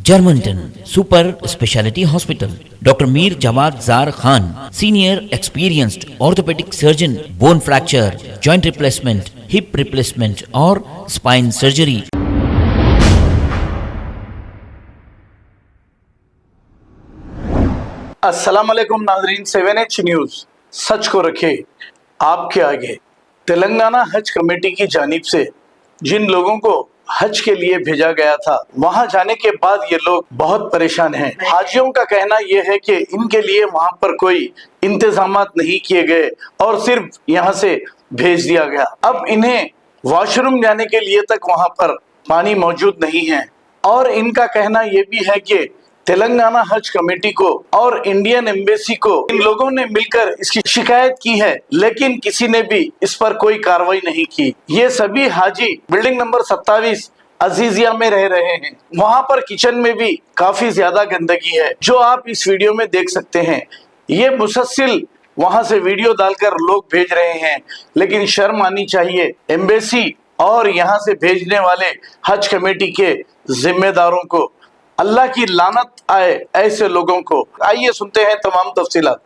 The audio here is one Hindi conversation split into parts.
Germantown Super Speciality Hospital. Dr. Mir Jawad Zar Khan, senior experienced orthopedic surgeon, bone fracture, joint replacement, hip replacement or spine surgery. अस्सलाम वालेकुम नाजरीन, 7H न्यूज सच को रखे आपके आगे। तेलंगाना हज कमेटी की जानिब से जिन लोगों को हज के लिए भेजा गया था, वहां जाने के बाद ये लोग बहुत परेशान हैं। हाजियों का कहना यह है कि इनके लिए वहां पर कोई इंतजामात नहीं किए गए और सिर्फ यहां से भेज दिया गया। अब इन्हें वॉशरूम जाने के लिए तक वहां पर पानी मौजूद नहीं है और इनका कहना यह भी है कि तेलंगाना हज कमेटी को और इंडियन एम्बेसी को इन लोगों ने मिलकर इसकी शिकायत की है, लेकिन किसी ने भी इस पर कोई कार्रवाई नहीं की। ये सभी हाजी बिल्डिंग नंबर 27 अजीजिया में रह रहे हैं। वहां पर किचन में भी काफी ज्यादा गंदगी है, जो आप इस वीडियो में देख सकते हैं। ये मुसलसिल वहां से वीडियो डालकर लोग भेज रहे हैं, लेकिन शर्म आनी चाहिए एम्बेसी और यहाँ से भेजने वाले हज कमेटी के जिम्मेदारों को। अल्लाह की लानत आए ऐसे लोगों को। आइए सुनते हैं तमाम तफसीलात।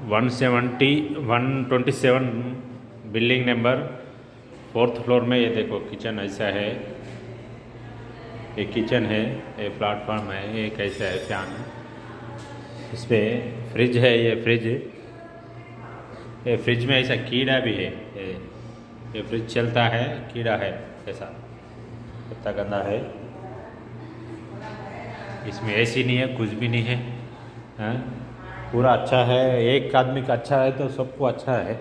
One 127 building number 4th floor में ये देखो किचन ऐसा है। ये किचन है, ये प्लेटफॉर्म है, ये कैसा है फैन है, इस पे फ्रिज है। ये फ्रिज में ऐसा कीड़ा भी है। ये फ्रिज चलता है, कीड़ा है ऐसा, कितना गंदा है। इसमें एसी नहीं है, कुछ भी नहीं है, हाँ? पूरा अच्छा है। एक आदमी का अच्छा है तो सबको अच्छा है।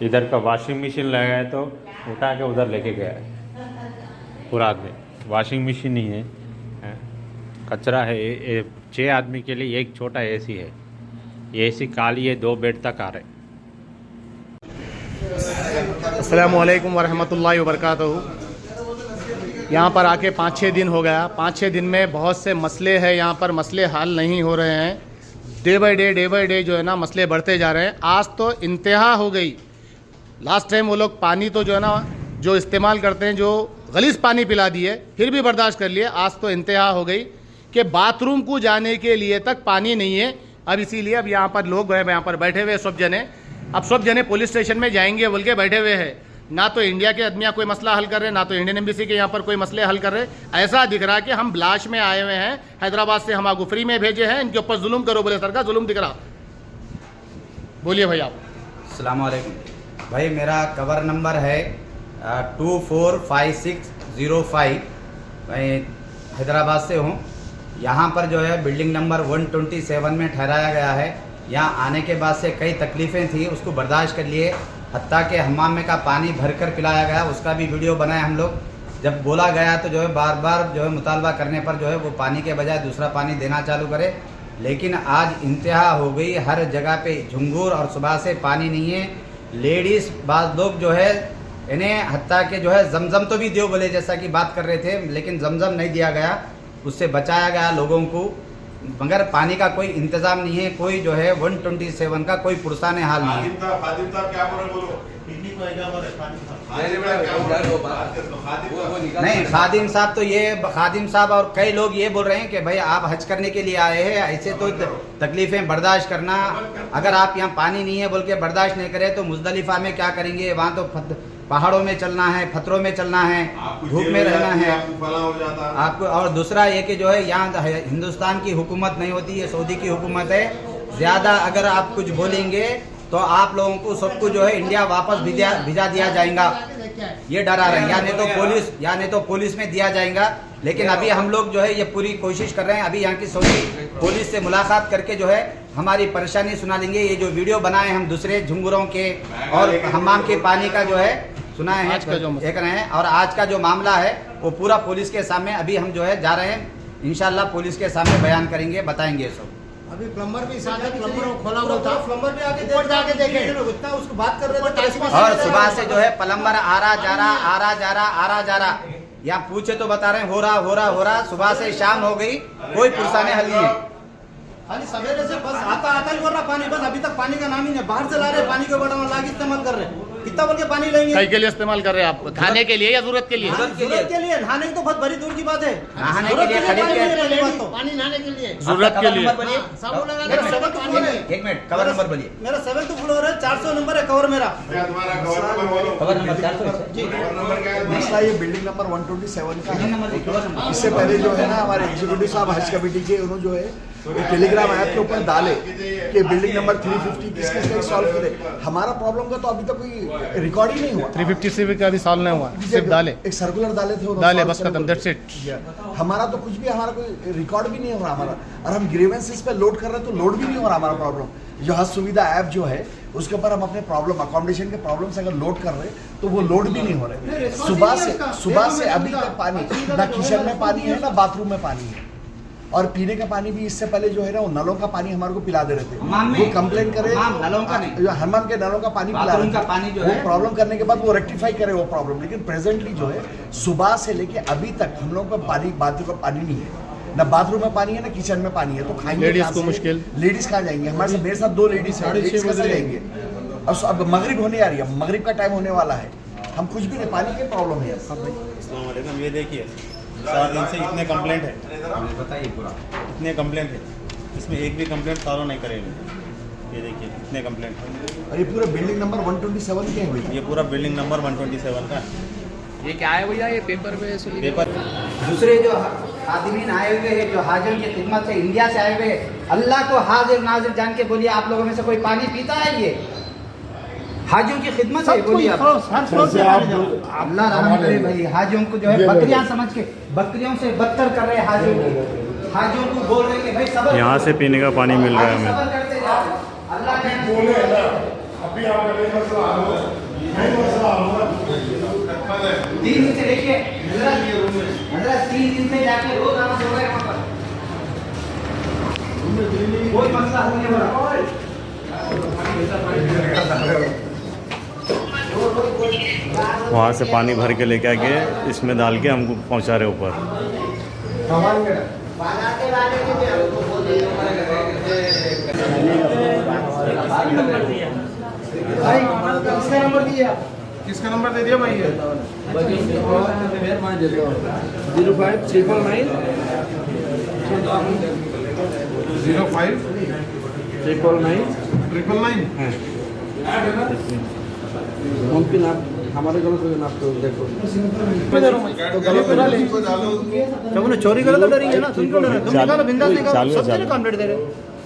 इधर का वॉशिंग मशीन लगा है तो उठा के उधर लेके गया है पूरा आदमी। वॉशिंग मशीन नहीं है, कचरा है। 6 आदमी के लिए एक छोटा एसी है। ये एसी खाली है, 2 बेड तक आ रहे। अस्सलामु अलैकुम वरहमतुल्लाहि वबरकातुहू। यहाँ पर आके 5-6 दिन हो गया। 5-6 दिन में बहुत से मसले हैं, यहाँ पर मसले हल नहीं हो रहे हैं। डे बाय डे जो है ना मसले बढ़ते जा रहे हैं। आज तो इंतहा हो गई। लास्ट टाइम वो लोग पानी तो जो है ना जो इस्तेमाल करते हैं, जो गलीज़ पानी पिला दिए, फिर भी बर्दाश्त कर लिए। आज तो इंतहा हो गई कि बाथरूम को जाने के लिए तक पानी नहीं है। अब इसीलिए अब यहाँ पर लोग यहाँ पर बैठे हुए सब जने, अब सब जने पुलिस स्टेशन में जाएंगे बोल के बैठे हुए हैं। ना तो इंडिया के आदमियाँ कोई मसला हल कर रहे, ना तो इंडियन एम्बेसी के यहाँ पर कोई मसले हल कर रहे। ऐसा दिख रहा है कि हम ब्लाश में आए हुए हैं, हैदराबाद से हम गुफरी में भेजे हैं, इनके ऊपर जुल्म करो बोले। सरकार जुल्म दिख रहा। बोलिए भाई आप। अस्सलाम वालेकुम भाई, मेरा कवर नंबर है 245605। मैं हैदराबाद से हूँ। यहाँ पर जो है बिल्डिंग नंबर 127 में ठहराया गया है। यहाँ आने के बाद से कई तकलीफ़ें थी, उसको बर्दाश्त कर लिए। हत्ता के हम्माम में का पानी भरकर पिलाया गया, उसका भी वीडियो बनाए हम लोग। जब बोला गया तो जो है बार बार जो है मुतालबा करने पर जो है वो पानी के बजाय दूसरा पानी देना चालू करे, लेकिन आज इंतहा हो गई। हर जगह पे झुंगूर और सुबह से पानी नहीं है। लेडीज़ बाज़ लोग जो है इन्हें हत्ता के जो है जमजम तो भी दियो बोले, जैसा कि बात कर रहे थे, लेकिन जमजम नहीं दिया गया, उससे बचाया गया लोगों को। मगर पानी का कोई इंतज़ाम नहीं है। कोई जो है 127 का कोई पुरसाने हाल नहीं है। नहीं, खादिम साहब तो ये खादिम साहब और कई लोग ये बोल रहे हैं कि भाई आप हज करने के लिए आए हैं, ऐसे तो तकलीफ़ें बर्दाश्त करना। अगर आप यहाँ पानी नहीं है बोल के बर्दाश्त नहीं करें तो मुज़दलिफ़ा में क्या करेंगे? वहाँ तो पहाड़ों में चलना है, पत्थरों में चलना है, धूप में रहना है आपको। और दूसरा ये कि जो है यहाँ हिंदुस्तान की हुकूमत नहीं होती, ये सऊदी की हुकूमत है। ज़्यादा अगर आप कुछ बोलेंगे तो आप लोगों को सबको जो है इंडिया वापस भिजा दिया जाएगा, ये डरा रहे हैं। या नहीं तो पुलिस में दिया जाएगा। लेकिन अभी हम लोग जो है ये पूरी कोशिश कर रहे हैं। अभी यहाँ की सऊदी पुलिस से मुलाकात करके जो है हमारी परेशानी सुना लेंगे। ये जो वीडियो बनाए हम दूसरे झुंगुरों के और हम्माम के पानी का जो है सुनाए हैं, देख रहे हैं। और आज का जो मामला है वो पूरा पुलिस के सामने अभी हम जो है जा रहे हैं, इंशाल्लाह पुलिस के सामने बयान करेंगे, बताएंगे सब। अभी प्लम्बर भी साथ है, प्लम्बर खोला हुआ था, प्लम्बर भी आके देखे उतना उसको बात कर रहे थे। और सुबह से जो है प्लम्बर आ रहा जा रहा। यहाँ पूछे तो बता रहे हैं हो रहा, सुबह से शाम हो गई, कोई पुरसाने हल नहीं है। खाली सवेरे से बस आता ही हो रहा पानी, बस अभी तक पानी का नाम ही नहीं। बाहर से ला रहे पानी को बड़ा लाग इस्तेमाल कर रहे हैं। कितना बोल के पानी लेंगे? कई के लिए इस्तेमाल कर रहे हैं आप? खाने के लिए या जरूरत के लिए? जरूरत के लिए, नहाने की तो बहुत बड़ी दूर की बात है। नहाने के लिए खरीद के पहली बात तो पानी नहाने के लिए जरूरत के लिए। साबुन लगा के 7th फ्लोर है। एक मिनट, कवर नंबर बोलिए। मेरा 7th फ्लोर है, 400 नंबर है कवर मेरा। कवर नंबर 400 जी। मसला ये बिल्डिंग नंबर 127 का बिल्डिंग है। Number cover number. इससे पहले जो है ना हमारे एग्जीक्यूटिव साहब हज कमेटी के, उन्होंने जो है एक टेलीग्राम ऐप के ऊपर डाले कि बिल्डिंग नंबर 350 किसके सॉल्व करे। हमारा प्रॉब्लम का तो अभी तक कोई रिकॉर्ड ही नहीं हुआ। 350 का भी सॉल्व नहीं हुआ, सिर्फ डाले एक सर्कुलर डाले थे, डाले बस खत्म, दैट्स इट। हमारा तो कुछ भी, हमारा कोई रिकॉर्ड भी नहीं हो रहा हमारा, और हम ग्रीवेंसेस पे लोड कर रहे हैं तो लोड भी नहीं हो रहा हमारा प्रॉब्लम। जो हज सुविधा ऐप जो है उसके ऊपर हम अपने प्रॉब्लम, अकोमोडेशन के प्रॉब्लम से अगर लोड कर रहे हैं तो वो लोड भी नहीं हो रहे। सुबह से अभी तक पानी, ना किचन में पानी है ना बाथरूम में पानी है, और पीने का पानी भी इससे पहले जो है ना वो नलों का पानी हमारे को पिला दे रहे थे। वो कंप्लेन करे, नलों का नहीं, हनुमान के नलों का पानी पिला रहे का पानी जो वो है प्रॉब्लम करने के बाद वो रेक्टिफाई करे वो प्रॉब्लम। लेकिन प्रेजेंटली जो है सुबह से लेके अभी तक हम लोग का बाथरूम का पानी नहीं है, ना बाथरूम में पानी है ना किचन में पानी है। तो खाएंगे लेडीज कहाँ को से? मुश्किल। लेडीज कहाँ जाएंगे? हमारे साथ, मेरे साथ 2 लेडीज हैं, लेडीज कैसे जाएंगे? अब मगरिब होने आ रही है, मगरिब का टाइम होने वाला है, हम कुछ भी नहीं, पानी की प्रॉब्लम है। अस्सलाम वालेकुम। ये देखिए 4 दिन से इतने कंप्लेंट है, बताइए पूरा। इतने कंप्लेंट है, इसमें एक भी कंप्लेंट फॉलो नहीं करेंगे। ये देखिए इतने कंप्लेंट है, और ये पूरा बिल्डिंग नंबर 127 के है भैया। ये पूरा बिल्डिंग नंबर 127 का है। ये क्या है भैया? ये पेपर पे पेपर दूसरे जो खादिमीन आए हुए हैं, जो हाजिर की खिदमत से इंडिया से आए हुए हैं, अल्लाह को हाजिर नाजिर जान के बोलिए, आप लोगों में से कोई पानी पीता है? ये हाजियों की खिदमत से बोलिए आप। अल्लाह रहम करे भाई, हाजियों को जो है बकरियां समझ के बकरियों से बदतर कर रहे हैं हाजियों को। हाजियों को बोल रहे हैं कि भाई सबर, यहाँ से पीने का पानी मिल रहा है हमें। सबर करते जाओ। अल्लाह ने 3 दिन से देखिए, 3 दिन से जाके रोज आना हो रहा है वहाँ पर, कोई मसला हल नहीं हो रहा। वहाँ से पानी भर के लेके आके इसमें डाल के हमको पहुँचा रहे ऊपर। किसका नंबर दे दिया भाई? 05 हमारे गलत हो गया, तो देखो तो चोरी करो तो डरेंगे ना, तुम क्यों डर रहे? तुम निकालो, बिंदास निकालो, सब तेरे कंप्लीट दे रहे।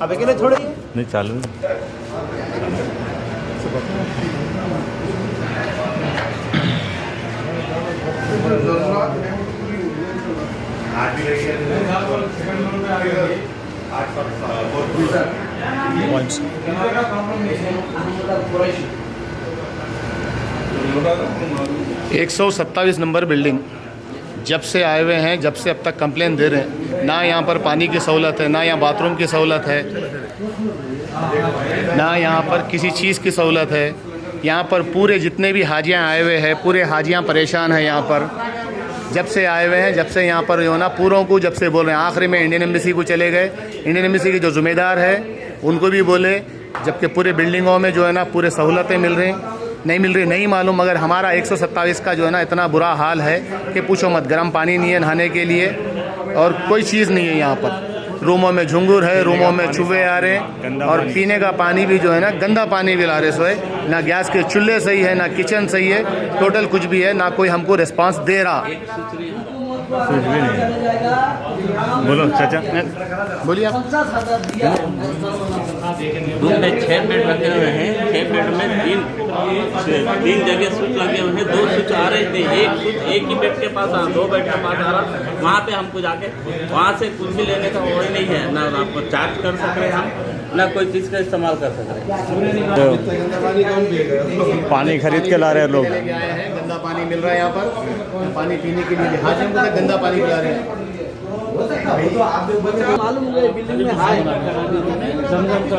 अब अकेले थोड़े ही है। नहीं चालू है। 127 नंबर बिल्डिंग जब से आए हुए हैं, जब से अब तक कंप्लेन दे रहे हैं, ना यहाँ पर पानी की सहूलत है, ना यहाँ बाथरूम की सहूलत है, ना यहाँ पर किसी चीज़ की सहूलत है। यहाँ पर पूरे जितने भी हाजियाँ आए हुए हैं, पूरे हाजियाँ परेशान हैं यहाँ पर। जब से आए हुए हैं, जब से यहाँ पर जो ना पूरों को जब से बोल रहे हैं, आखिरी में इंडियन एम्बेसी को चले गए। इंडियन एम्बेसी के जो ज़िम्मेदार है उनको भी बोले, जबकि पूरे बिल्डिंगों में जो है ना पूरे सहूलतें मिल रही, नहीं मालूम। मगर हमारा 127 का जो है ना इतना बुरा हाल है कि पूछो मत। गर्म पानी नहीं है नहाने के लिए और कोई चीज़ नहीं है यहाँ पर। रूमों में झुंगुर है, रूमों में चूहे आ रहे हैं, और पीने का पानी भी जो है ना गंदा पानी भी ला रहे सोए। ना गैस के चूल्हे सही है, ना किचन सही है, टोटल कुछ भी है, ना कोई हमको रिस्पांस दे रहा। कुछ भी नहीं। बोलो चाचा, बोलिए आप। रूम में 6 बेड रखे हुए हैं, 6 बेड में 3 जगह स्विच लगे हुए हैं। 2 स्विच आ रहे थे, एक स्विच एक ही बेड के पास 2 बेड के पास आ रहा। वहाँ पे हमको जाके वहाँ से कुछ भी लेने का वो ही नहीं है, ना आपको चार्ज कर सक रहे हम, ना कोई चीज़ का इस्तेमाल कर सक रहे। पानी खरीद के ला रहे हैं लोग। गंदा पानी मिल रहा है यहाँ पर, पानी पीने के लिए हाजियों को गंदा पानी पिला रहे हैं। मालूम है बिल्डिंग में हाई जमजम का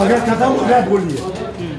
अगर खत्म हो गया बोलिए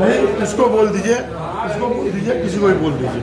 नहीं इसको बोल दीजिए किसी को भी बोल दीजिए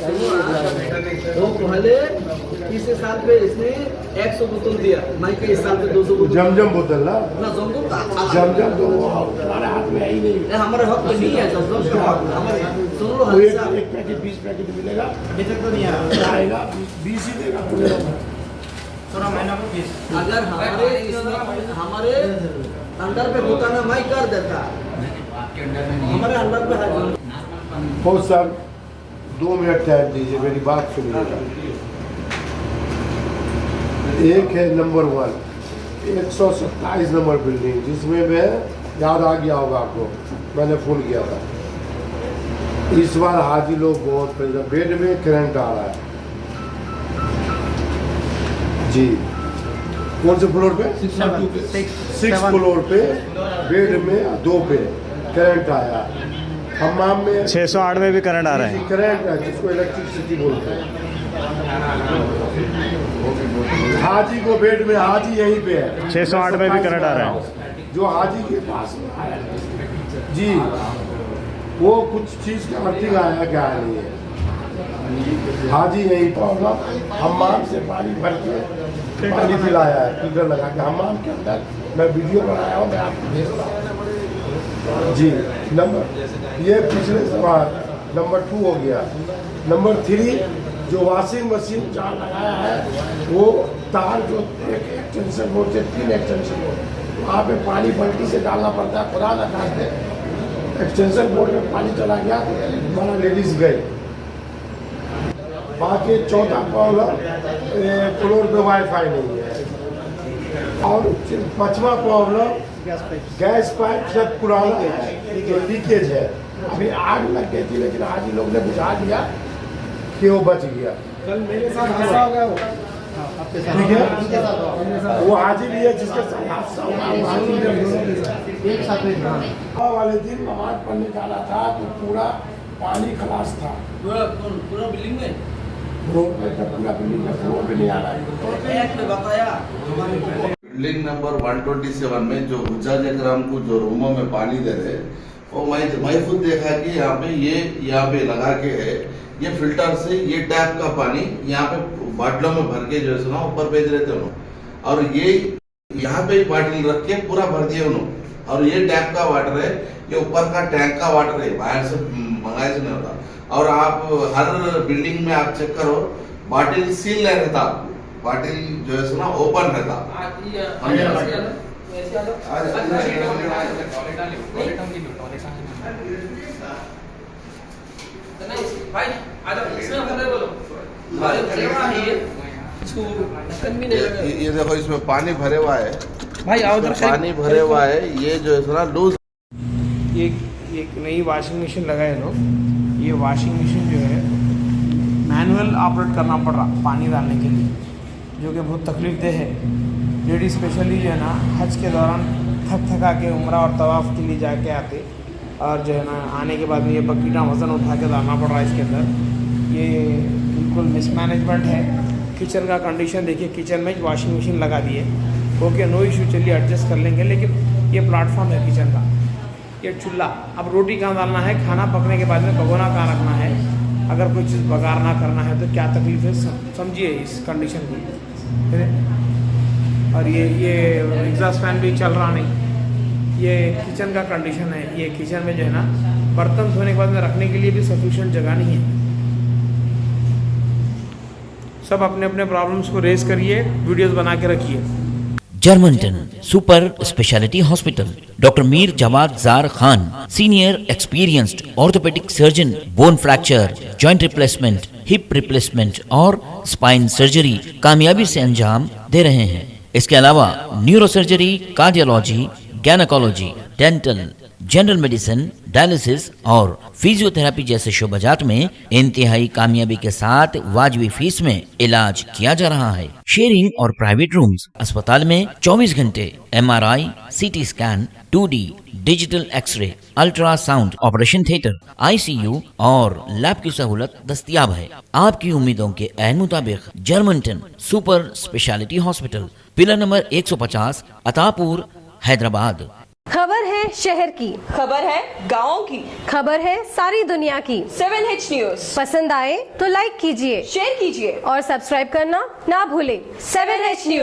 तो पहले इस साल पे इसने 100 बोतल दिया माइक के इस साल पे 200 बोतल जमजम बोतल ना ना जमजम का जमजम तो हमारे हाथ में है ही नहीं हमारे हक में नहीं है जमजम हमारे सुन लो तो एक पैकेट 20 पैकेट मिलेगा अभी तक तो नहीं आया आएगा 20 ही देगा थोड़ा महीना को 20 अगर हमारे अंडर पे होता ना माइक कर देता हमारे अंडर पे है हो सर 2 मिनट टाइम दीजिए मेरी बात सुनिएगा एक है नंबर 1 127 नंबर बिल्डिंग जिसमें मैं याद आ गया होगा आपको मैंने फ़ोन किया था इस बार हाजी लोग बहुत परेशान बेड में करंट आ रहा है जी कौन से फ्लोर पे 6 फ्लोर पे बेड में 2 पे करंट आया हमाम में 608 में भी करंट आ रहा है करंट है जिसको इलेक्ट्रिसिटी बोलते हैं हाजी को बेड में हाजी यहीं पे है 608 में भी करंट आ रहा है जो हाजी के पास में आया जी वो कुछ चीज़ का अर्थिंग आया क्या नहीं है हाजी यहीं पर होगा हमाम से पानी भर के पानी पिलाया है फिल्टर लगा के हमाम के अंदर मैं वीडियो बनाया हूँ मैं आपको भेजता हूँ जी नंबर ये पिछले सवाल नंबर 2 हो गया नंबर 3 जो वॉशिंग मशीन जहाँ लगाया है वो तार जो एक एक्सटेंशन बोर्ड से 3 एक्सटेंशन बोर्ड वहाँ पे पानी बल्टी से डालना पड़ता है खुदा न खाते एक्सटेंशन बोर्ड में पानी चला गया हमारा लेडीज गए बाकी चौथा प्रॉब्लम फ्लोर पे वाईफाई नहीं है और 5वां प्रॉब्लम गैस पाइप सब पुराना है जो लीकेज है अभी आग लग गई थी लेकिन हाजी लोग ने बुझा दिया कि वो बच गया कल मेरे साथ हादसा हो गया ठीक है वो हाजी भी है जिसके साथ हादसा हुआ वो हाजी भी एक साथ में वाले दिन नमाज पढ़ने जाना था तो पूरा पानी खलास था पूरा बिल्डिंग में रोड पे तो पूरा बिल्डिंग में फ्लोर पे नहीं आ रहा है एक में बताया बिल्डिंग नंबर 127 में जो हुज्जाज इकराम को जो रूमों में पानी दे रहे हैं वो मैं खुद देखा कि यहाँ पे लगा के है ये फिल्टर से ये टैप का पानी यहाँ पे बाटलों में भर के जो है ना ऊपर भेज रहे थे उन्होंने और ये यहाँ पे बाटल रख के पूरा भर दिया उन्होंने और ये टैप का वाटर है ये ऊपर का टैंक का वाटर है बाहर से मंगाए से नहीं होता और आप हर बिल्डिंग में आप चेक करो बाटल सील नहीं रहता बाटल जो है ना ओपन रहता ये देखो इसमें पानी भरे हुआ है भाई आओ उधर पानी भरे हुआ है ये जो है ना लूज एक नई वॉशिंग मशीन लगाए लोग ये वॉशिंग मशीन जो है मैनुअल ऑपरेट करना पड़ रहा पानी डालने के लिए जो कि बहुत तकलीफ देह है लेडीज स्पेशली जो है ना हज के दौरान थका के उम्रा और तवाफ़ के लिए जाके आते और जो है ना आने के बाद में ये बकीटा वज़न उठा के डालना पड़ रहा है इसके अंदर ये बिल्कुल मिसमैनेजमेंट है किचन का कंडीशन देखिए किचन में वॉशिंग मशीन लगा दी है ओके नो इशू चलिए एडजस्ट कर लेंगे लेकिन ये प्लेटफॉर्म है किचन का ये चूल्हा अब रोटी कहाँ डालना है खाना पकने के बाद में भगोना कहाँ रखना है अगर कोई चीज़ बगारना करना है तो क्या तकलीफ है समझिए इस कंडीशन की और ये एग्जॉस्ट फैन भी चल रहा नहीं ये किचन का कंडीशन है ये किचन में जो है ना बर्तन धोने के बाद में रखने के लिए भी सफिशिएंट जगह नहीं है सब अपने अपने प्रॉब्लम्स को रेज करिए वीडियोस बना के रखिए जर्मनटन super speciality hospital doctor Mir Jamat Jar Khan senior experienced orthopaedic surgeon bone fracture joint replacement hip replacement और स्पाइन सर्जरी कामयाबी से अंजाम दे रहे हैं। इसके अलावा neuro surgery cardiology gynaecology dental general medicine, dialysis और फिजियोथेरेपी जैसे शोबाजात में इंतहाई कामयाबी के साथ वाजबी फीस में इलाज किया जा रहा है। शेयरिंग और प्राइवेट रूम्स। अस्पताल में 24 घंटे MRI, CT scan, 2D digital x-ray, ultrasound, operation theatre, ICU और लैब की सहूलत दस्तयाब है। आपकी उम्मीदों के ऐन मुताबिक Germanten super speciality hospital, pillar number 150, Attapur, Hyderabad. खबर है शहर की, खबर है गाँव की, खबर है सारी दुनिया की। 7H न्यूज पसंद आए तो लाइक कीजिए, शेयर कीजिए और सब्सक्राइब करना ना भूलें। 7H news.